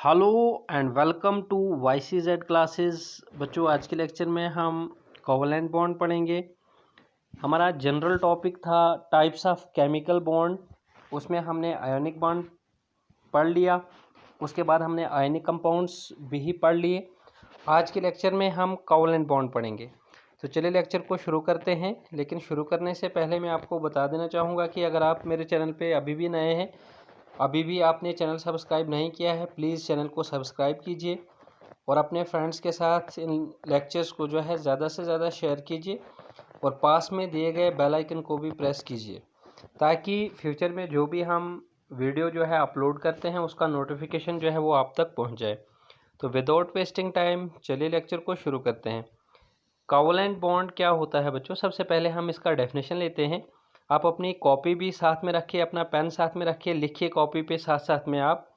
Hello and welcome to YCZ classes. बच्चों, आज के लेक्चर में हम कोवलेंट बॉन्ड पढ़ेंगे। हमारा जनरल टॉपिक था टाइप्स ऑफ केमिकल बॉन्ड। उसमें हमने आयोनिक बॉन्ड पढ़ लिया, उसके बाद हमने आयोनिक कंपाउंड्स भी पढ़ लिए। आज के लेक्चर में हम कोवलेंट बॉन्ड पढ़ेंगे। तो चलिए लेक्चर को शुरू करते हैं। लेकिन शुरू करने से पहले मैं आपको बता देना चाहूँगा कि अगर आप मेरे चैनल पे अभी भी नए हैं, अभी भी आपने चैनल सब्सक्राइब नहीं किया है, प्लीज़ चैनल को सब्सक्राइब कीजिए और अपने फ्रेंड्स के साथ इन लेक्चर्स को जो है ज़्यादा से ज़्यादा शेयर कीजिए और पास में दिए गए बेल आइकन को भी प्रेस कीजिए ताकि फ्यूचर में जो भी हम वीडियो जो है अपलोड करते हैं उसका नोटिफिकेशन जो है वो आप तक पहुंच जाए। तो विदाउट वेस्टिंग टाइम चलिए लेक्चर को शुरू करते हैं। कोवलेंट बॉन्ड क्या होता है बच्चों? सबसे पहले हम इसका डेफिनेशन लेते हैं। आप अपनी कॉपी भी साथ में रखिए, अपना पेन साथ में रखिए, लिखिए कॉपी पे साथ साथ में आप।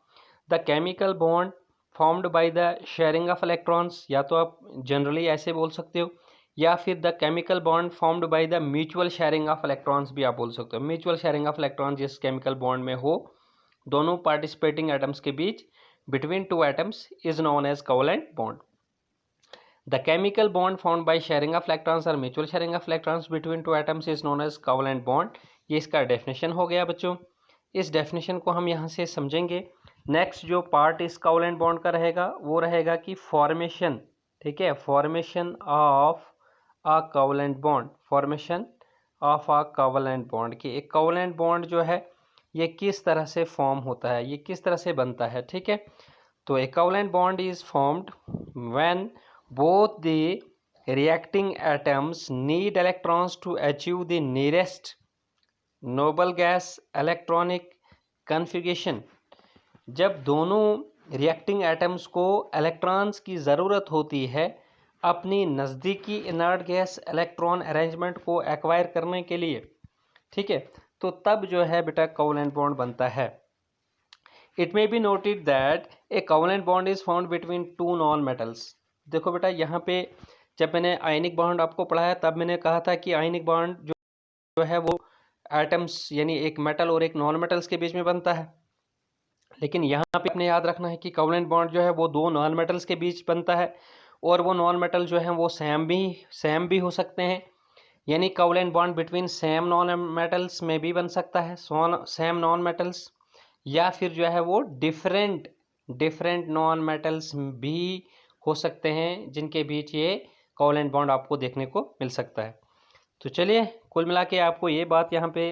The chemical bond formed by the sharing of electrons, या तो आप जनरली ऐसे बोल सकते हो, या फिर the chemical bond formed by the mutual sharing of electrons भी आप बोल सकते हो। म्यूचुअल शेयरिंग ऑफ इलेक्ट्रॉन्स जिस केमिकल बॉन्ड में हो दोनों पार्टिसिपेटिंग एटम्स के बीच, between two atoms, is known as covalent bond. The chemical bond formed by sharing of electrons or mutual sharing of electrons between two atoms is known as covalent bond। ये इसका definition हो गया बच्चों। इस definition को हम यहाँ से समझेंगे। नेक्स्ट जो पार्ट इस कोवलेंट बॉन्ड का रहेगा वो रहेगा कि फॉर्मेशन, ठीक है, formation of a covalent bond, formation of a covalent bond कि एक कोवलेंट बॉन्ड जो है ये किस तरह से फॉर्म होता है, ये किस तरह से बनता है, ठीक है। तो a covalent bond is formed when both the reacting atoms need electrons to achieve the nearest noble gas electronic configuration। जब दोनों रिएक्टिंग एटम्स को इलेक्ट्रॉन्स की ज़रूरत होती है अपनी नज़दीकी इनर्ट गैस इलेक्ट्रॉन अरेंजमेंट को एक्वायर करने के लिए, ठीक है, तो तब जो है बेटा कोवलेंट बॉन्ड बनता है। It may be noted that A covalent bond is found between two non metals. देखो बेटा, यहाँ पे जब मैंने आयनिक बॉन्ड आपको पढ़ाया तब मैंने कहा था कि आयनिक बॉन्ड जो है वो एटम्स यानी एक मेटल और एक नॉन मेटल्स के बीच में बनता है। लेकिन यहाँ पे अपने याद रखना है कि कोवलेंट बॉन्ड जो है वो दो नॉन मेटल्स के बीच बनता है और वो नॉन मेटल जो है वो सेम भी हो सकते हैं। यानी covalent bond between same non metals में भी बन सकता है, सेम नॉन मेटल्स, या फिर जो है वो डिफरेंट नॉन मेटल्स भी हो सकते हैं जिनके बीच ये कोवलेंट बॉन्ड आपको देखने को मिल सकता है। तो चलिए, कुल मिला के आपको ये बात यहाँ पे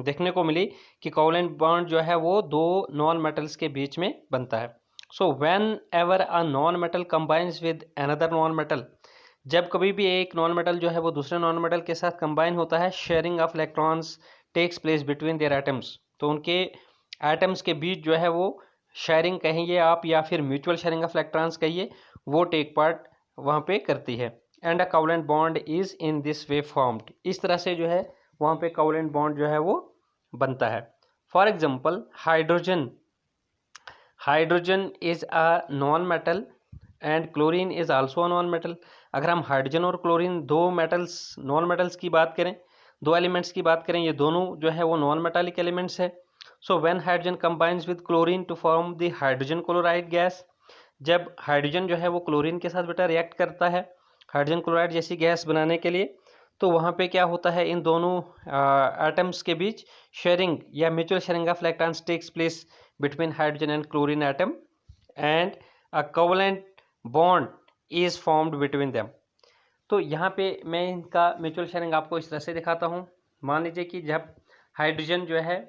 देखने को मिली कि कोवलेंट बॉन्ड जो है वो दो नॉन मेटल्स के बीच में बनता है। So when ever a non metal combines with another non metal, जब कभी भी एक नॉन मेटल जो है वो दूसरे नॉन मेटल के साथ कंबाइन होता है, sharing of electrons takes place between their atoms, तो उनके एटम्स के बीच जो है वो शेयरिंग कहिए आप या फिर म्यूचुअल शेयरिंग ऑफ इलेक्ट्रॉन्स कहिए, वो टेक पार्ट वहाँ पे करती है। And a covalent bond is in this way formed, इस तरह से जो है वहाँ पे कोवलेंट बॉन्ड जो है वो बनता है। For example hydrogen, hydrogen is a non metal and chlorine is also a non metal. अगर हम हाइड्रोजन और क्लोरीन दो मेटल्स, नॉन मेटल्स की बात करें, दो एलिमेंट्स की बात करें, ये दोनों जो है वो नॉन मेटालिक एलिमेंट्स है। So when hydrogen combines with chlorine to form the hydrogen chloride gas, जब हाइड्रोजन जो है वो क्लोरीन के साथ बेटा रिएक्ट करता है हाइड्रोजन क्लोराइड जैसी गैस बनाने के लिए, तो वहाँ पे क्या होता है, इन दोनों एटम्स के बीच शेयरिंग या mutual sharing of electrons takes place between hydrogen and chlorine atom and a covalent bond is formed between them. तो यहाँ पे मैं इनका म्यूचुअल शेयरिंग आपको इस तरह से दिखाता हूँ। मान लीजिए कि जब हाइड्रोजन जो है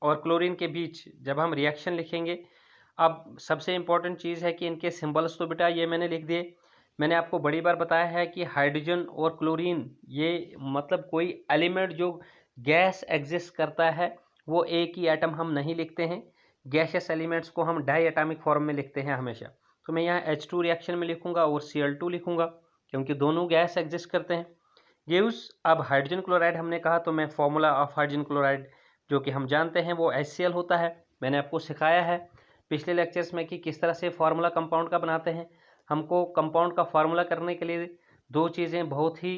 और क्लोरीन के बीच जब हम रिएक्शन लिखेंगे, अब सबसे इम्पॉर्टेंट चीज़ है कि इनके सिंबल्स तो बेटा ये मैंने लिख दिए। मैंने आपको बड़ी बार बताया है कि हाइड्रोजन और क्लोरीन ये मतलब कोई एलिमेंट जो गैस एग्जिस्ट करता है वो एक ही एटम हम नहीं लिखते हैं, गैसियस एलिमेंट्स को हम डाई एटॉमिक फॉर्म में लिखते हैं हमेशा। तो मैं यहाँ H2 रिएक्शन में लिखूँगा और Cl2 लिखूँगा क्योंकि दोनों गैस एग्जिस्ट करते हैं। गिव्स, अब हाइड्रोजन क्लोराइड हमने कहा तो मैं फॉर्मूला ऑफ हाइड्रोजन क्लोराइड जो कि हम जानते हैं वो HCl होता है। मैंने आपको सिखाया है पिछले लेक्चर्स में कि किस तरह से फार्मूला कंपाउंड का बनाते हैं। हमको कंपाउंड का फार्मूला करने के लिए दो चीज़ें बहुत ही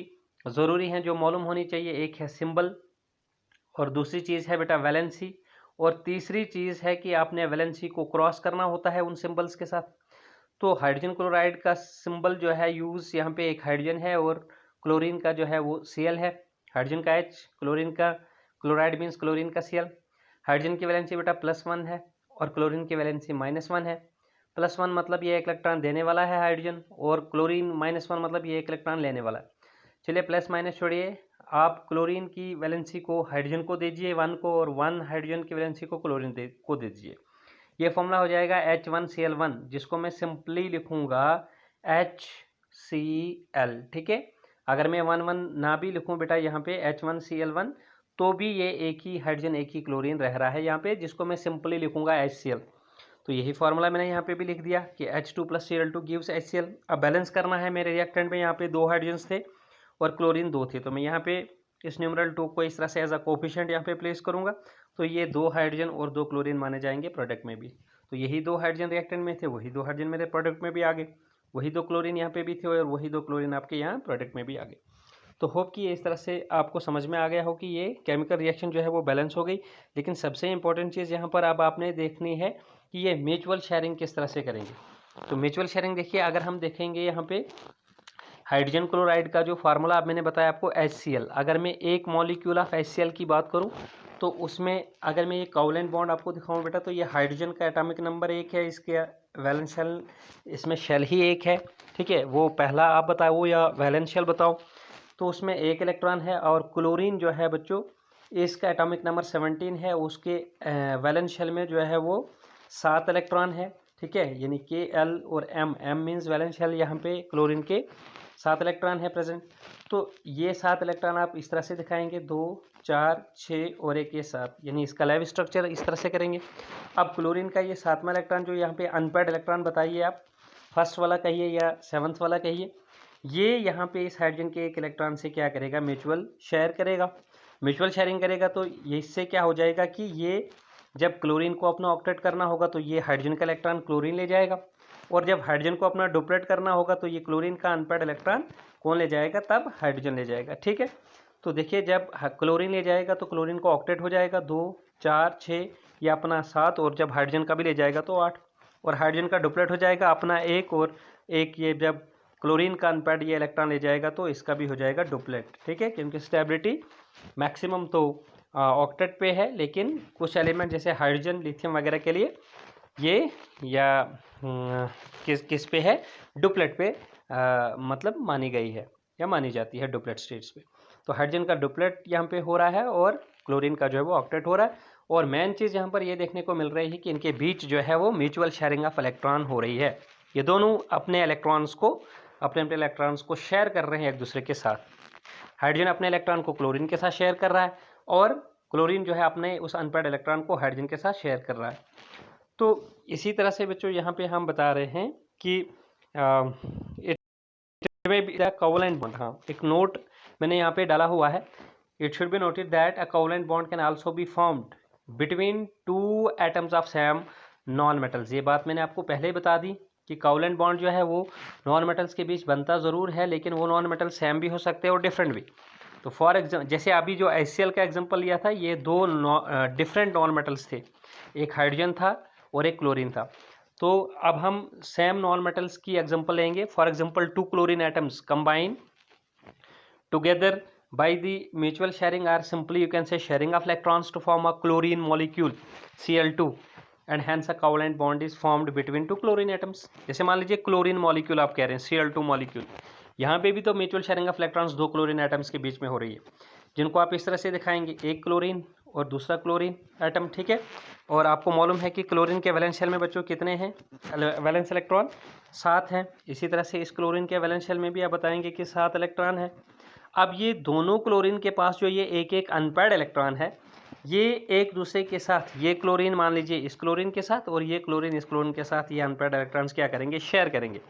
ज़रूरी हैं जो मालूम होनी चाहिए, एक है सिंबल और दूसरी चीज़ है बेटा वैलेंसी। और तीसरी चीज़ है कि आपने वैलेंसी को क्रॉस करना होता है उन सिंबल्स के साथ। तो हाइड्रोजन क्लोराइड का सिंबल जो है यूज़ यहाँ पे एक हाइड्रोजन है और क्लोरीन का जो है वो Cl है। हाइड्रोजन का H, क्लोरीन का क्लोराइड मीन्स क्लोरीन का Cl। हाइड्रोजन की वैलेंसी बेटा +1 है और क्लोरीन की वैलेंसी -1 है। +1 मतलब ये एक इलेक्ट्रॉन देने वाला है हाइड्रोजन, और क्लोरीन -1 मतलब ये एक इलेक्ट्रॉन लेने वाला है। चलिए प्लस माइनस छोड़िए, आप क्लोरीन की वैलेंसी को हाइड्रोजन को दीजिए 1 को, और 1 हाइड्रोजन की वैलेंसी को क्लोरीन को दे दीजिए। ये फॉर्मूला हो जाएगा H1Cl1, जिसको मैं सिंपली लिखूंगा HCl। ठीक है, अगर मैं 1 ना भी लिखूं बेटा यहाँ पे H1Cl1, तो भी ये एक ही हाइड्रोजन एक ही क्लोरीन रह रहा है यहाँ पे, जिसको मैं सिंपली लिखूंगा HCl। तो यही फॉर्मूला मैंने यहाँ पे भी लिख दिया कि H2 + Cl2 गिव्स HCl। अब बैलेंस करना है मेरे रिएक्टेंट में, यहाँ पे 2 हाइड्रोजन्स थे और क्लोरीन 2 थे, तो मैं यहाँ पे इस न्यूमरल 2 को इस तरह से एज अ कोफिशिएंट यहाँ पे प्लेस करूँगा। तो ये 2 हाइड्रोजन और 2 क्लोरीन माने जाएंगे प्रोडक्ट में भी। तो यही 2 हाइड्रोजन रिएक्टेंट में थे, वही 2 हाइड्रोजन मेरे प्रोडक्ट में भी आ गए, वही 2 क्लोरीन यहाँ पे भी थे और वही 2 क्लोरीन आपके यहाँ प्रोडक्ट में भी आ गए। तो होप कि इस तरह से आपको समझ में आ गया हो कि ये केमिकल रिएक्शन जो है वो बैलेंस हो गई। लेकिन सबसे इंपॉर्टेंट चीज़ यहाँ पर अब आपने देखनी है कि ये म्यूचुअल शेयरिंग किस तरह से करेंगे। तो म्यूचुअल शेयरिंग देखिए, अगर हम देखेंगे यहाँ पे हाइड्रोजन क्लोराइड का जो फार्मूला अब मैंने बताया आपको HCl, अगर मैं एक मॉलिक्यूल ऑफ HCl की बात करूं तो उसमें अगर मैं ये कोवलेंट बॉन्ड आपको दिखाऊं बेटा, तो ये हाइड्रोजन का एटॉमिक नंबर 1 है, इसके वैलेंस शेल, इसमें शेल ही 1 है। ठीक है, वो पहला आप बताओ या वैलेंस शेल बताओ, तो उसमें 1 इलेक्ट्रॉन है। और क्लोरीन जो है बच्चों, इसका एटॉमिक नंबर 17 है, उसके वैलेंस शेल में जो है वो 7 इलेक्ट्रॉन है। ठीक है, यानी Kl और M मीन्स वैलेंस शेल, यहाँ पे क्लोरीन के 7 इलेक्ट्रॉन है प्रेजेंट। तो ये 7 इलेक्ट्रॉन आप इस तरह से दिखाएंगे, 2 4 6 और एक ये 7, यानी इसका लैब स्ट्रक्चर इस तरह से करेंगे। अब क्लोरीन का ये 7वां इलेक्ट्रॉन जो यहाँ पे अनपेयर्ड इलेक्ट्रॉन बताइए आप, फर्स्ट वाला कहिए या 7th वाला कहिए, ये यहाँ पे इस हाइड्रोजन के एक इलेक्ट्रॉन से क्या करेगा, म्यूचुअल शेयर करेगा। म्यूचुअल शेयरिंग करेगा तो ये इससे क्या हो जाएगा कि ये जब क्लोरीन को अपना ऑक्टेट करना होगा तो ये हाइड्रोजन का इलेक्ट्रॉन क्लोरीन ले जाएगा, और जब हाइड्रोजन को अपना डुप्लेट करना होगा तो ये क्लोरीन का अनपेयर्ड इलेक्ट्रॉन कौन ले जाएगा, तब हाइड्रोजन ले जाएगा। ठीक है, तो देखिए जब क्लोरीन ले जाएगा तो क्लोरीन को ऑक्टेट हो जाएगा 2 4 6 या अपना 7, और जब हाइड्रोजन का भी ले जाएगा तो 8, और हाइड्रोजन का डुप्लेट हो जाएगा अपना 1 और 1, ये जब क्लोरीन का अनपेयर्ड ये इलेक्ट्रॉन ले जाएगा तो इसका भी हो जाएगा डुप्लेट। ठीक है, क्योंकि स्टेबिलिटी मैक्सिमम तो ऑक्टेट पे है, लेकिन कुछ एलिमेंट जैसे हाइड्रोजन, लिथियम वगैरह के लिए ये या किस पे है, डुप्लेट पे मतलब मानी गई है या मानी जाती है डुप्लेट स्टेट्स पे। तो हाइड्रोजन का डुप्लेट यहाँ पे हो रहा है और क्लोरीन का जो है वो ऑक्टेट हो रहा है। और मेन चीज़ यहाँ पर ये देखने को मिल रही है कि इनके बीच जो है वो म्यूचुअल शेयरिंग ऑफ इलेक्ट्रॉन हो रही है। ये दोनों अपने इलेक्ट्रॉन्स को शेयर कर रहे हैं एक दूसरे के साथ। हाइड्रोजन अपने इलेक्ट्रॉन को क्लोरीन के साथ शेयर कर रहा है, और क्लोरीन जो है अपने उस अनपेयर्ड इलेक्ट्रॉन को हाइड्रोजन के साथ शेयर कर रहा है। तो इसी तरह से बच्चों यहाँ पे हम बता रहे हैं कि इट में बी द कोवलेंट बॉन्ड, हाँ एक नोट मैंने यहाँ पे डाला हुआ है, it should be noted that a covalent bond can also be formed between 2 atoms of same non metals. ये बात मैंने आपको पहले ही बता दी कि कोवलेंट बॉन्ड जो है वो नॉन मेटल्स के बीच बनता ज़रूर है, लेकिन वो नॉन मेटल सेम भी हो सकते हैं और डिफरेंट भी। तो फॉर एग्जाम्पल जैसे अभी जो HCl का एग्जाम्पल लिया था, ये 2 डिफरेंट नॉन मेटल्स थे, एक हाइड्रोजन था और एक क्लोरीन था। तो अब हम सेम नॉन मेटल्स की एग्जांपल लेंगे। For example 2 chlorine atoms combine together by the mutual sharing, or simply you can say sharing of electrons to form a chlorine molecule Cl2, and hence a covalent bond is formed between 2 chlorine atoms। जैसे मान लीजिए chlorine molecule आप कह रहे हैं Cl2 molecule, यहाँ पे भी तो mutual sharing of electrons 2 chlorine atoms के बीच में हो रही है, जिनको आप इस तरह से दिखाएंगे, एक क्लोरीन और दूसरा क्लोरीन एटम। ठीक है, और आपको मालूम है कि क्लोरीन के वैलेंस शेल में बच्चों कितने हैं, वैलेंस इलेक्ट्रॉन 7 हैं। इसी तरह से इस क्लोरीन के वैलेंस शेल में भी आप बताएंगे कि 7 इलेक्ट्रॉन है। अब ये दोनों क्लोरीन के पास जो ये एक एक अनपेयर्ड इलेक्ट्रॉन है, ये एक दूसरे के साथ, ये क्लोरीन मान लीजिए इस क्लोरीन के साथ और ये क्लोरीन इस क्लोरीन के साथ, ये अनपेयर्ड इलेक्ट्रॉन्स क्या करेंगे, शेयर करेंगे।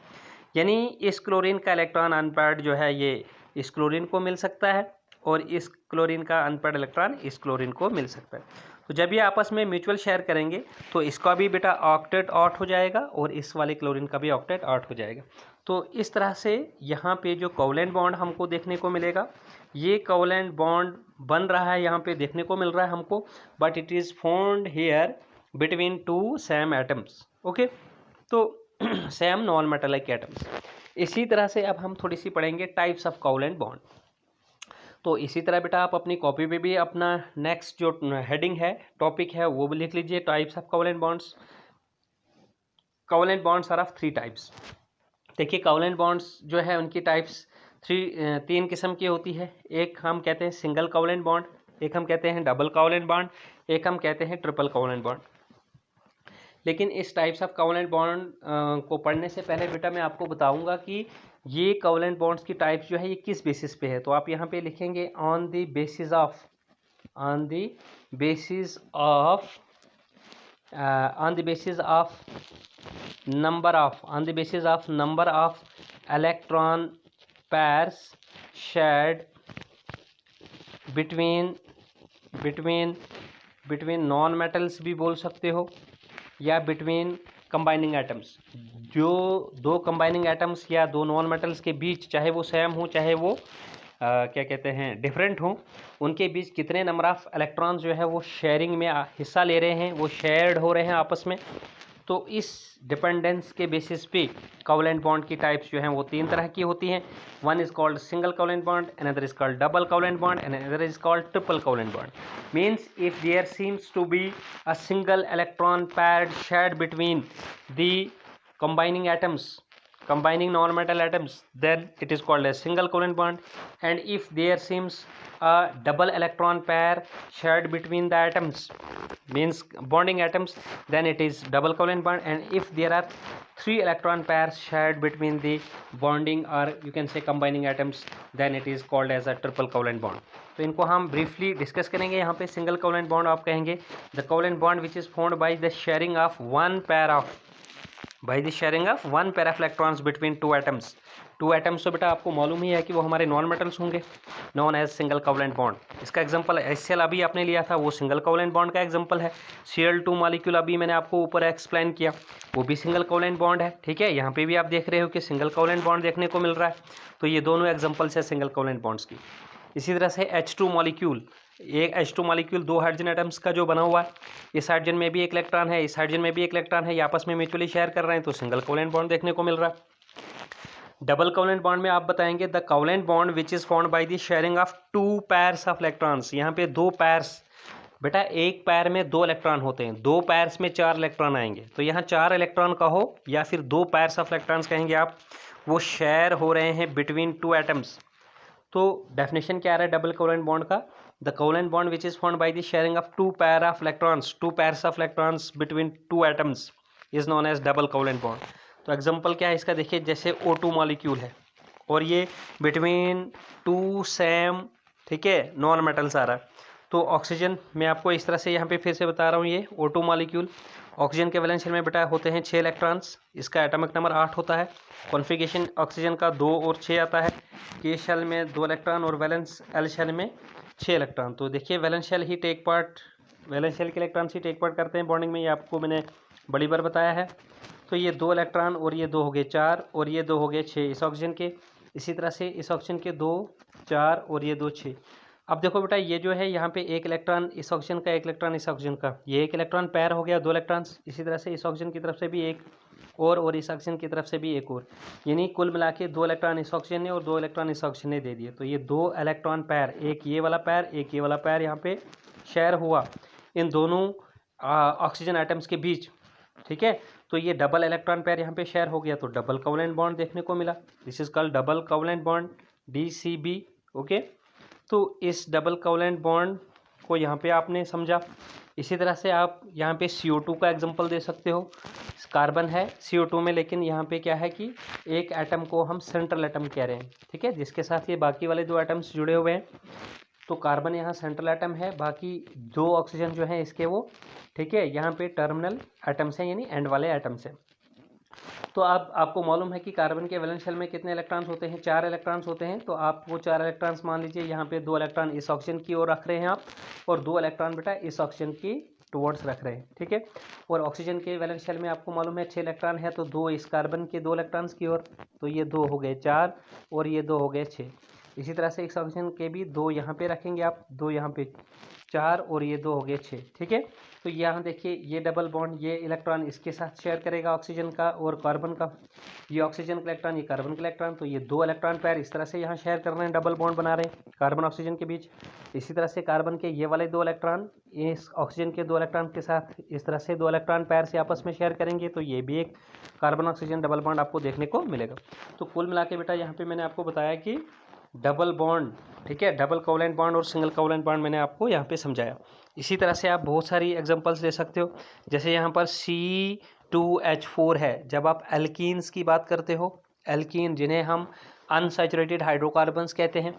यानी इस क्लोरीन का इलेक्ट्रॉन अनपेयर्ड जो है ये इस क्लोरीन को मिल सकता है, और इस क्लोरीन का अनपेयर्ड इलेक्ट्रॉन इस क्लोरीन को मिल सकता है। तो जब ये आपस में म्यूचुअल शेयर करेंगे तो इसका भी बेटा ऑक्टेट आउट हो जाएगा और इस वाले क्लोरीन का भी ऑक्टेट आउट हो जाएगा। तो इस तरह से यहाँ पे जो कोवलेंट बॉन्ड हमको देखने को मिलेगा, ये कोवलेंट बॉन्ड बन रहा है, यहाँ पे देखने को मिल रहा है हमको, but it is found here between two same atoms. Okay, तो सेम नॉन मेटालिक एटम्स। इसी तरह से अब हम थोड़ी सी पढ़ेंगे टाइप्स ऑफ कोवलेंट बॉन्ड। तो इसी तरह बेटा आप अपनी कॉपी पे भी अपना नेक्स्ट जो हेडिंग है, टॉपिक है, वो भी लिख लीजिए, types of covalent bonds. Covalent bonds are of 3 types. देखिए कोवलेंट बॉन्ड्स जो है उनकी टाइप्स 3 किस्म की होती है। एक हम कहते हैं सिंगल कोवलेंट बॉन्ड, एक हम कहते हैं डबल कोवलेंट बॉन्ड, एक हम कहते हैं ट्रिपल कोवलेंट बॉन्ड। लेकिन इस टाइप्स ऑफ कोवलेंट बॉन्ड को पढ़ने से पहले बेटा मैं आपको बताऊंगा कि ये कोवलेंट बॉन्ड्स की टाइप्स जो है ये किस बेसिस पे है। तो आप यहाँ पे लिखेंगे on the basis of number of electron pairs shared between non metals भी बोल सकते हो, या बिटवीन कंबाइनिंग एटम्स। जो दो कंबाइनिंग एटम्स या दो नॉन मेटल्स के बीच, चाहे वो सेम हो चाहे वो क्या कहते हैं डिफरेंट हो, उनके बीच कितने नंबर ऑफ इलेक्ट्रॉन्स जो है वो शेयरिंग में हिस्सा ले रहे हैं, वो शेयर्ड हो रहे हैं आपस में। तो इस डिपेंडेंस के बेसिस पे कोवलेंट बॉन्ड की टाइप्स जो हैं वो 3 तरह की होती हैं। One is called single covalent bond, another is called double covalent bond, and another is called triple covalent bond. Means if there seems to be a single electron pair shared between the combining atoms, combining non-metal atoms, then it is called as single covalent bond. And if there seems a double electron pair shared between the atoms, means bonding atoms, then it is double covalent bond. And if there are 3 electron pairs shared between the bonding or you can say combining atoms, then it is called as a triple covalent bond. तो इनको हम briefly discuss करेंगे। यहाँ पे single covalent bond आप कहेंगे the covalent bond which is formed by the sharing of one pair of electrons between 2 atoms. 2 atoms तो बेटा आपको मालूम ही है कि वो हमारे नॉन मेटल्स होंगे, known as single covalent bond. इसका एग्जांपल HCl अभी आपने लिया था, वो सिंगल कोवलेंट बॉन्ड का एग्जांपल है। Cl2 मॉलिक्यूल अभी मैंने आपको ऊपर एक्सप्लेन किया, वो भी सिंगल कोवलेंट बॉन्ड है। ठीक है, यहाँ पे भी आप देख रहे हो कि सिंगल कोवलेंट बॉन्ड देखने को मिल रहा है। तो ये दोनों एग्जाम्पल्स है सिंगल कोवलेंट बॉन्ड्स की। इसी तरह से H2 मॉलिक्यूल, एक H2 मॉलिक्यूल 2 हाइड्रोजन एटम्स का जो बना हुआ है, इस हाइड्रोजन में भी एक इलेक्ट्रॉन है, इस हाइड्रोजन में भी एक इलेक्ट्रॉन है, ये आपस में म्यूचुअली शेयर कर रहे हैं, तो सिंगल कोवलेंट बॉन्ड देखने को मिल रहा है। डबल कोवलेंट बॉन्ड में आप बताएंगे the covalent bond which is formed by the sharing of 2 pairs of electrons. यहाँ पे 2 पेयर्स, बेटा एक पैर में 2 इलेक्ट्रॉन होते हैं, 2 पेयर्स में 4 इलेक्ट्रॉन आएंगे, तो यहाँ 4 इलेक्ट्रॉन कहो या फिर 2 पेयर्स ऑफ इलेक्ट्रॉन्स कहेंगे आप, वो शेयर हो रहे हैं बिटवीन 2 एटम्स। तो डेफिनेशन क्या आ रहा है डबल कोवलेंट बॉन्ड का, the covalent bond which is formed by the sharing of 2 pair of electrons, 2 pairs of electrons between 2 atoms is known as double covalent bond. तो एग्जांपल क्या है इसका, देखिए जैसे O2 मॉलिक्यूल है और ये बिटवीन 2 सेम, ठीक है, नॉन मेटल्स आ रहा है। तो ऑक्सीजन मैं आपको इस तरह से यहाँ पे फिर से बता रहा हूँ, ये O2 मॉलिक्यूल, ऑक्सीजन के वैलेंस शेल में बेटा होते हैं 6 इलेक्ट्रॉन्स, इसका एटॉमिक नंबर 8 होता है। कॉन्फ़िगरेशन ऑक्सीजन का 2 और 6 आता है, के शेल में 2 इलेक्ट्रॉन और वैलेंस एल शेल में 6 इलेक्ट्रॉन। तो देखिए वैलेंस शेल ही टेक पार्ट, वैलेंस शेल के इलेक्ट्रॉन्स ही टेक पार्ट करते हैं बॉन्डिंग में, ये आपको मैंने बड़ी बार बताया है। तो ये 2 इलेक्ट्रॉन और ये 2 हो गए 4 और ये 2 हो गए 6 इस ऑक्सीजन के। इसी तरह से इस ऑक्सीजन के 2 4 और ये 2 6। अब देखो बेटा ये जो है यहाँ पे एक इलेक्ट्रॉन इस ऑक्सीजन का, एक इलेक्ट्रॉन इस ऑक्सीजन का, ये एक इलेक्ट्रॉन पैर हो गया 2 इलेक्ट्रॉन्स। इसी तरह से इस ऑक्सीजन की तरफ से भी एक और इस ऑक्सीजन की तरफ से भी एक और, यानी कुल मिला के 2 इलेक्ट्रॉन इस ऑक्सीजन ने और 2 इलेक्ट्रॉन इस ऑक्सीजन ने दे दिए। तो ये 2 इलेक्ट्रॉन पैर, एक ये वाला पैर एक ये वाला पैर यहाँ पे शेयर हुआ इन दोनों ऑक्सीजन आइटम्स के बीच। ठीक है, तो ये डबल इलेक्ट्रॉन पेयर यहाँ पे शेयर हो गया, तो डबल कोवलेंट बॉन्ड देखने को मिला। This is called double covalent bond, DCB। Okay, तो इस डबल कोवलेंट बॉन्ड को यहाँ पे आपने समझा। इसी तरह से आप यहाँ पे CO2 का एग्जांपल दे सकते हो। कार्बन है CO2 में, लेकिन यहाँ पे क्या है कि एक एटम को हम सेंट्रल एटम कह रहे हैं, ठीक है, जिसके साथ ये बाकी वाले 2 एटम्स जुड़े हुए हैं। तो कार्बन यहाँ सेंट्रल एटम है, बाकी 2 ऑक्सीजन जो है इसके वो, ठीक है, यहाँ पे टर्मिनल एटम्स हैं, यानी एंड वाले एटम्स हैं। तो आपको मालूम है कि कार्बन के वैलेंस शेल में कितने इलेक्ट्रॉन्स होते हैं, 4 इलेक्ट्रॉन्स होते हैं। तो आप वो 4 इलेक्ट्रॉन्स मान लीजिए, यहाँ पे 2 इलेक्ट्रॉन इस ऑक्सीजन की ओर रख रहे हैं आप, और 2 इलेक्ट्रॉन बेटा इस ऑक्सीजन की टुवर्ड्स रख रहे हैं, ठीक है। और ऑक्सीजन के वैलेंस शेल में आपको मालूम है 6 इलेक्ट्रॉन है, तो 2 इस कार्बन के 2 इलेक्ट्रॉन्स की ओर, तो ये 2 हो गए 4 और ये 2 हो गए 6। इसी तरह से इस ऑक्सीजन के भी 2 यहाँ पे रखेंगे आप, 2 यहाँ पे 4 और ये 2 हो गए 6। ठीक है, तो यहाँ देखिए ये डबल बॉन्ड, ये इलेक्ट्रॉन इसके साथ शेयर करेगा ऑक्सीजन का और कार्बन का, ये ऑक्सीजन का इलेक्ट्रॉन, ये कार्बन का इलेक्ट्रॉन, तो ये 2 इलेक्ट्रॉन पैर इस तरह से यहाँ शेयर कर रहे हैं, डबल बॉन्ड बना रहे हैं कार्बन ऑक्सीजन के बीच। इसी तरह से कार्बन के ये वाले 2 इलेक्ट्रॉन इस ऑक्सीजन के 2 इलेक्ट्रॉन के साथ इस तरह से 2 इलेक्ट्रॉन पैर से आपस में शेयर करेंगे, तो ये भी एक कार्बन ऑक्सीजन डबल बॉन्ड आपको देखने को मिलेगा। तो कुल मिला के बेटा यहाँ पे मैंने आपको बताया कि डबल बॉन्ड, ठीक है, डबल कोवलेंट बॉन्ड और सिंगल कोवलेंट बॉन्ड मैंने आपको यहाँ पे समझाया। इसी तरह से आप बहुत सारी एग्जांपल्स ले सकते हो, जैसे यहाँ पर C2H4 है। जब आप एल्कीन्स की बात करते हो, एल्कीन जिन्हें हम अनसैचुरेटेड हाइड्रोकार्बन्स कहते हैं,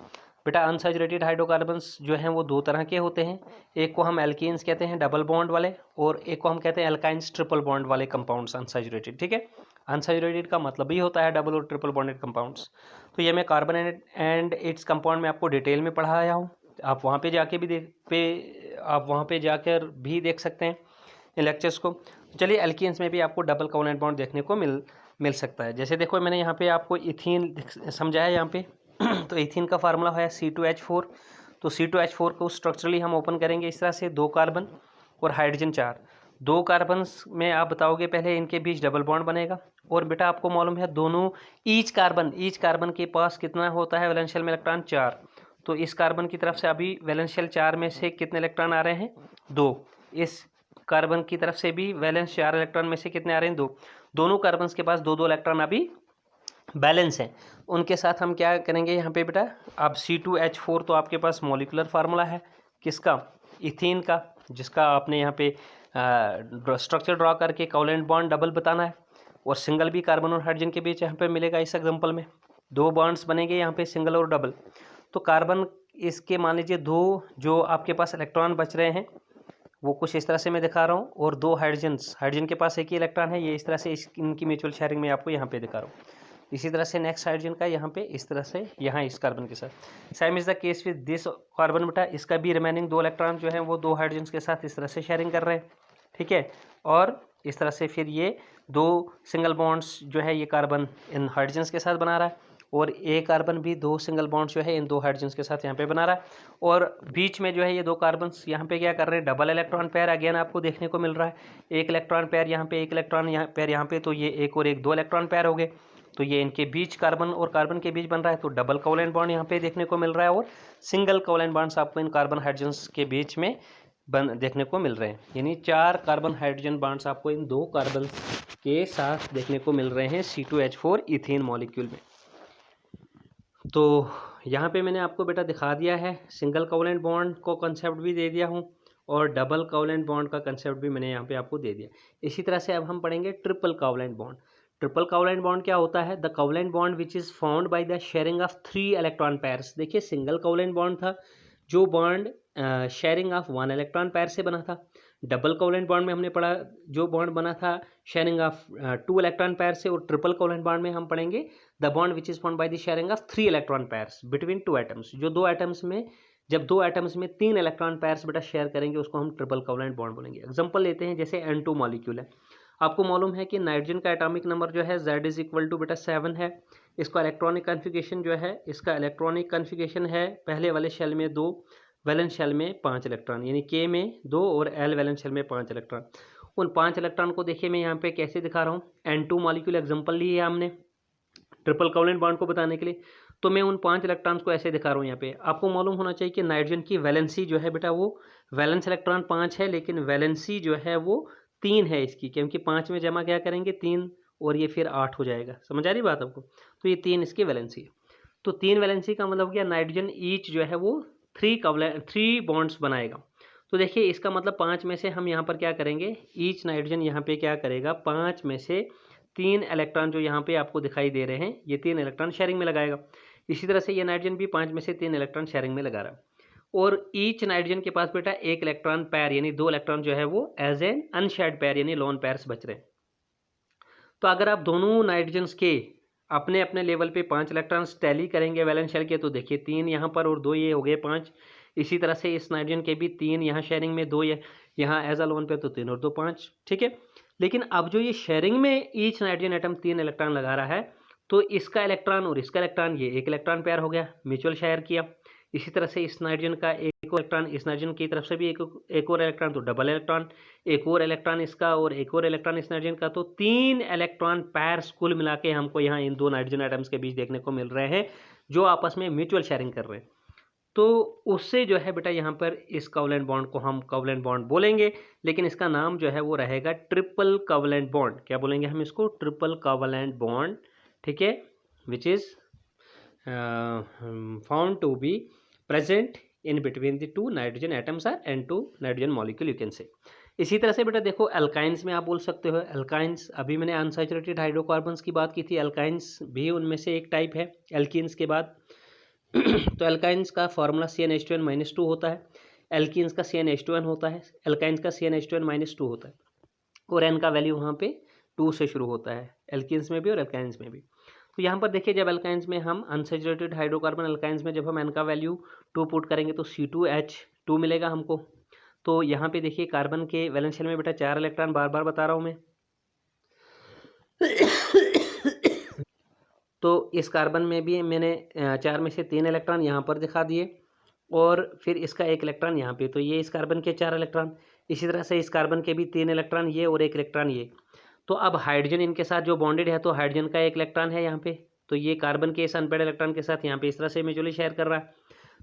बेटा अनसैचुरेटेड हाइड्रोकार्बन्स जो हैं वो 2 तरह के होते हैं। एक को हम एल्कीन्स कहते हैं डबल बॉन्ड वाले, और एक को हम कहते हैं एल्काइंस ट्रिपल बॉन्ड वाले कंपाउंड्स अनसैचुरेटेड। ठीक है, अनसैचुरेटेड का मतलब ही होता है डबल और ट्रिपल बॉन्डेड कंपाउंड्स। तो ये मैं कार्बन एंड इट्स कंपाउंड में आपको डिटेल में पढ़ाया हूँ, आप वहाँ पे जाके भी आप वहाँ पे जाकर भी देख सकते हैं इन लेक्चर्स को। चलिए एल्कीन्स में भी आपको डबल कोवलेंट बॉन्ड देखने को मिल सकता है। जैसे देखो मैंने यहाँ पे आपको इथीन समझाया यहाँ पे तो इथीन का फार्मूला है C2H4। तो C2H4 को स्ट्रक्चरली हम ओपन करेंगे इस तरह से, 2 कार्बन और हाइड्रोजन 4, 2 कार्बन्स में आप बताओगे पहले इनके बीच डबल बॉन्ड बनेगा। और बेटा आपको मालूम है दोनों ईच कार्बन के पास कितना होता है वैलेंशियल में इलेक्ट्रॉन 4। तो इस कार्बन की तरफ से अभी वैलेंशियल 4 में से कितने इलेक्ट्रॉन आ रहे हैं 2। इस कार्बन की तरफ से भी वैलेंस 4 इलेक्ट्रॉन में से कितने आ रहे हैं 2। दोनों कार्बन के पास 2-2 इलेक्ट्रॉन अभी बैलेंस है। उनके साथ हम क्या करेंगे यहाँ पे बेटा, अब C2H4 तो आपके पास मॉलिकुलर फार्मूला है किसका, इथीन का, जिसका आपने यहाँ पे स्ट्रक्चर ड्रॉ करके कोवलेंट बॉन्ड डबल बताना है। और सिंगल भी कार्बन और हाइड्रोजन के बीच यहाँ पे मिलेगा इस एग्जांपल में, 2 बॉन्ड्स बनेंगे यहाँ पे सिंगल और डबल। तो कार्बन इसके मान लीजिए 2 जो आपके पास इलेक्ट्रॉन बच रहे हैं वो कुछ इस तरह से मैं दिखा रहा हूँ, और 2 हाइड्रोजन के पास एक ही इलेक्ट्रॉन है, ये इस तरह से इनकी म्यूचुअल शेयरिंग में आपको यहाँ पे दिखा रहा हूँ। इसी तरह से नेक्स्ट हाइड्रोजन का यहाँ पे इस तरह से यहाँ इस कार्बन के साथ। Same is the case with this carbon बेटा, इसका भी रिमेनिंग 2 इलेक्ट्रॉन जो है वो 2 हाइड्रोजन के साथ इस तरह से शेयरिंग कर रहे हैं। ठीक है, और इस तरह से फिर ये 2 सिंगल बॉन्ड्स जो है ये कार्बन इन हाइड्रोजन के साथ बना रहा है, और ए कार्बन भी 2 सिंगल बॉन्ड्स जो है इन 2 हाइड्रोजन के साथ यहाँ पे बना रहा है। और बीच में जो है ये 2 कार्बन यहाँ पे क्या कर रहे हैं, डबल इलेक्ट्रॉन पेयर अगेन आपको देखने को मिल रहा है। एक इलेक्ट्रॉन पेयर यहाँ पे, एक इलेक्ट्रॉन पेयर यहाँ पे, तो ये एक और एक 2 इलेक्ट्रॉन पेयर हो गए। तो ये इनके बीच कार्बन और कार्बन के बीच बन रहा है, तो डबल कोवलेंट बॉन्ड यहाँ पे देखने को मिल रहा है, और सिंगल कोवलेंट बॉन्ड्स आपको इन कार्बन हाइड्रोजन के बीच में देखने को मिल रहे हैं। यानी 4 कार्बन हाइड्रोजन बॉन्ड्स आपको इन 2 कार्बन के साथ देखने को मिल रहे हैं C2H4 इथेन मॉलिक्यूल में। तो यहाँ पे मैंने आपको बेटा दिखा दिया है, सिंगल कोवलेंट बॉन्ड को कंसेप्ट भी दे दिया हूँ, और डबल कोवलेंट बॉन्ड का कंसेप्ट भी मैंने यहाँ पे आपको दे दिया। इसी तरह से अब हम पढ़ेंगे triple covalent bond. Triple covalent bond क्या होता है, the covalent bond which is found by the sharing of 3 electron pairs. देखिए सिंगल कोवलेंट बॉन्ड था जो bond sharing of 1 electron pair से बना था। डबल कोवलेंट बॉन्ड में हमने पढ़ा जो बॉन्ड बना था शेयरिंग ऑफ 2 इलेक्ट्रॉन पेयर से। और ट्रिपल कोवलेंट बॉन्ड में हम पढ़ेंगे the bond which is found by the sharing of 3 electron pairs between 2 atoms. जो 2 एटम्स में, जब 2 एटम्स में 3 इलेक्ट्रॉन पेयर्स बेटा शेयर करेंगे उसको हम ट्रिपल कोवलेंट बॉन्ड बोलेंगे। एग्जांपल लेते हैं, जैसे N2 मॉलिक्यूल है, आपको मालूम है कि नाइट्रोजन का एटॉमिक नंबर जो है Z इज इक्वल टू बेटा 7 है। इसका इलेक्ट्रॉनिक कन्फिगरेशन जो है, इसका इलेक्ट्रॉनिक कन्फिगरेशन है पहले वाले शेल में 2, वैलेंस शेल में 5 इलेक्ट्रॉन, यानी K में 2 और L वैलेंस शेल में 5 इलेक्ट्रॉन। उन 5 इलेक्ट्रॉन को देखिए मैं यहाँ पे कैसे दिखा रहा हूँ। N2 मॉलिक्यूल एग्जांपल ली है हमने ट्रिपल कोवलेंट बॉन्ड को बताने के लिए, तो मैं उन 5 इलेक्ट्रॉन्स को ऐसे दिखा रहा हूँ यहाँ पे। आपको मालूम होना चाहिए कि नाइट्रोजन की वैलेंसी जो है बेटा वो वैलेंस इलेक्ट्रॉन 5 है, लेकिन वैलेंसी जो है वो 3 है इसकी, क्योंकि 5 में जमा क्या करेंगे 3 और ये फिर 8 हो जाएगा। समझ आ रही बात आपको? तो ये 3 इसकी वैलेंसी है। तो 3 वैलेंसी का मतलब क्या, नाइट्रोजन ईच जो है वो 3 बॉन्ड्स बनाएगा। तो देखिए इसका मतलब 5 में से हम यहाँ पर क्या करेंगे, ईच नाइट्रोजन यहाँ पे क्या करेगा, 5 में से 3 इलेक्ट्रॉन जो यहाँ पे आपको दिखाई दे रहे हैं ये 3 इलेक्ट्रॉन शेयरिंग में लगाएगा। इसी तरह से ये नाइट्रोजन भी 5 में से 3 इलेक्ट्रॉन शेयरिंग में लगा रहा है। और ईच नाइट्रोजन के पास बेटा 1 इलेक्ट्रॉन पैर यानी 2 इलेक्ट्रॉन जो है वो एज एन अनशेयर्ड पैर यानी लोन पैर्स बच रहे हैं। तो अगर आप दोनों नाइट्रोजन्स के अपने अपने लेवल पे 5 इलेक्ट्रॉन्स टैली करेंगे वैलेंस शेल के, तो देखिए 3 यहाँ पर और 2 ये हो गए 5। इसी तरह से इस नाइट्रोजन के भी 3 यहाँ शेयरिंग में, 2 यहाँ एज अ लोन पे, तो 3 और 2 5। ठीक है, लेकिन अब जो ये शेयरिंग में ईच नाइट्रोजन एटम 3 इलेक्ट्रॉन लगा रहा है, तो इसका इलेक्ट्रॉन और इसका इलेक्ट्रॉन, ये एक इलेक्ट्रॉन पेयर हो गया, म्यूचुअल शेयर किया। इसी तरह से इस नाइट्रोजन का एक और इलेक्ट्रॉन, इस नाइट्रोजन की तरफ से भी एक और इलेक्ट्रॉन, तो डबल इलेक्ट्रॉन, एक और इलेक्ट्रॉन इसका और एक और इलेक्ट्रॉन इस नाइट्रोजन का, तो 3 इलेक्ट्रॉन पेयर्स कुल मिला के हमको यहाँ इन दो नाइट्रोजन एटम्स के बीच देखने को मिल रहे हैं जो आपस में म्यूचुअल शेयरिंग कर रहे हैं। तो उससे जो है बेटा यहाँ पर इस कोवलेंट बॉन्ड को हम कोवलेंट बॉन्ड बोलेंगे, लेकिन इसका नाम जो है वो रहेगा ट्रिपल कोवलेंट बॉन्ड। क्या बोलेंगे हम इसको? ट्रिपल कोवलेंट बॉन्ड, ठीक है, which is found to be present in between the two nitrogen atoms or N2 nitrogen molecule, you can say. इसी तरह से बेटा देखो अल्काइंस में आप बोल सकते हो, अल्काइंस, अभी मैंने अनसैचुरेटेड हाइड्रोकार्बन्स की बात की थी, अल्काइंस भी उनमें से एक टाइप है एल्कीन्स के बाद। तो एल्काइंस का फॉर्मूला CnH2n-2 होता है, एल्कीन्स का CnH2n होता है, एल्काइंस का CnH2n-2 होता है, और n का वैल्यू वहाँ पे 2 से शुरू होता है, एल्कीन्स में भी और एल्काइंस में भी। तो यहाँ पर देखिए जब एल्काइंस में हम अनसैचुरेटेड हाइड्रोकार्बन एल्काइंस में जब हम n का वैल्यू 2 पुट करेंगे तो C2H2 मिलेगा हमको। तो यहाँ पे देखिए कार्बन के वैलेंस शेल में बेटा 4 इलेक्ट्रॉन, बार बार बता रहा हूँ मैं। तो इस कार्बन में भी मैंने 4 में से 3 इलेक्ट्रॉन यहाँ पर दिखा दिए, और फिर इसका 1 इलेक्ट्रॉन यहाँ पे, तो ये इस कार्बन के 4 इलेक्ट्रॉन। इसी तरह से इस कार्बन के भी 3 इलेक्ट्रॉन ये और 1 इलेक्ट्रॉन ये। तो अब हाइड्रोजन इनके साथ जो बॉन्डेड है, तो हाइड्रोजन का 1 इलेक्ट्रॉन है यहाँ पे, तो ये कार्बन के इस अनपेड इलेक्ट्रॉन के साथ यहाँ पे इस तरह से म्यूचुअली शेयर कर रहा है।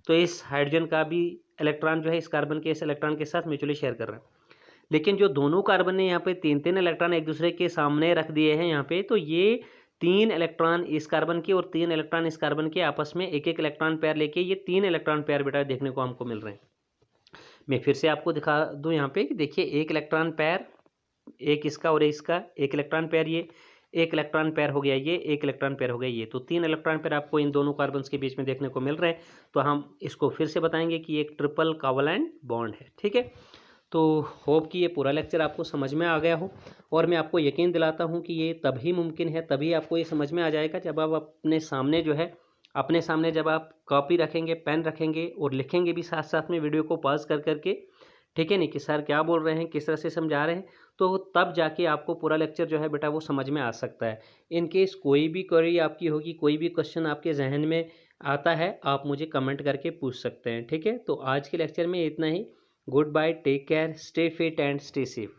तो इस हाइड्रोजन का भी इलेक्ट्रॉन जो है इस कार्बन के इस इलेक्ट्रॉन के साथ म्यूचुअली शेयर कर रहा है। लेकिन जो दोनों कार्बन ने यहाँ पे 3-3 इलेक्ट्रॉन एक दूसरे के सामने रख दिए हैं यहाँ पे, तो ये 3 इलेक्ट्रॉन इस कार्बन के और 3 इलेक्ट्रॉन इस कार्बन के आपस में एक एक इलेक्ट्रॉन पेयर लेके ये 3 इलेक्ट्रॉन पेयर बेटा देखने को हमको मिल रहे हैं। मैं फिर से आपको दिखा दूं यहाँ पे कि देखिए 1 इलेक्ट्रॉन पेयर, एक इसका और इसका 1 इलेक्ट्रॉन पेयर, ये 1 इलेक्ट्रॉन पेयर हो गया, ये 1 इलेक्ट्रॉन पेयर हो गया ये, तो 3 इलेक्ट्रॉन पेयर आपको इन दोनों कार्बन के बीच में देखने को मिल रहे हैं। तो हम इसको फिर से बताएंगे कि एक ट्रिपल कोवलेंट बॉन्ड है, ठीक है। तो होप कि ये पूरा लेक्चर आपको समझ में आ गया हो, और मैं आपको यकीन दिलाता हूँ कि ये तभी मुमकिन है, तभी आपको ये समझ में आ जाएगा जब आप अपने सामने जो है, अपने सामने जब आप कॉपी रखेंगे, पेन रखेंगे और लिखेंगे भी साथ साथ में, वीडियो को पॉज कर करके, ठीक है नहीं, कि सर क्या बोल रहे हैं, किस तरह से समझा रहे हैं, तो तब जाके आपको पूरा लेक्चर जो है बेटा वो समझ में आ सकता है। इन केस कोई भी क्वेरी आपकी होगी, कोई भी क्वेश्चन आपके जहन में आता है, आप मुझे कमेंट करके पूछ सकते हैं, ठीक है। तो आज के लेक्चर में इतना ही। Good bye, take care, stay fit and stay safe.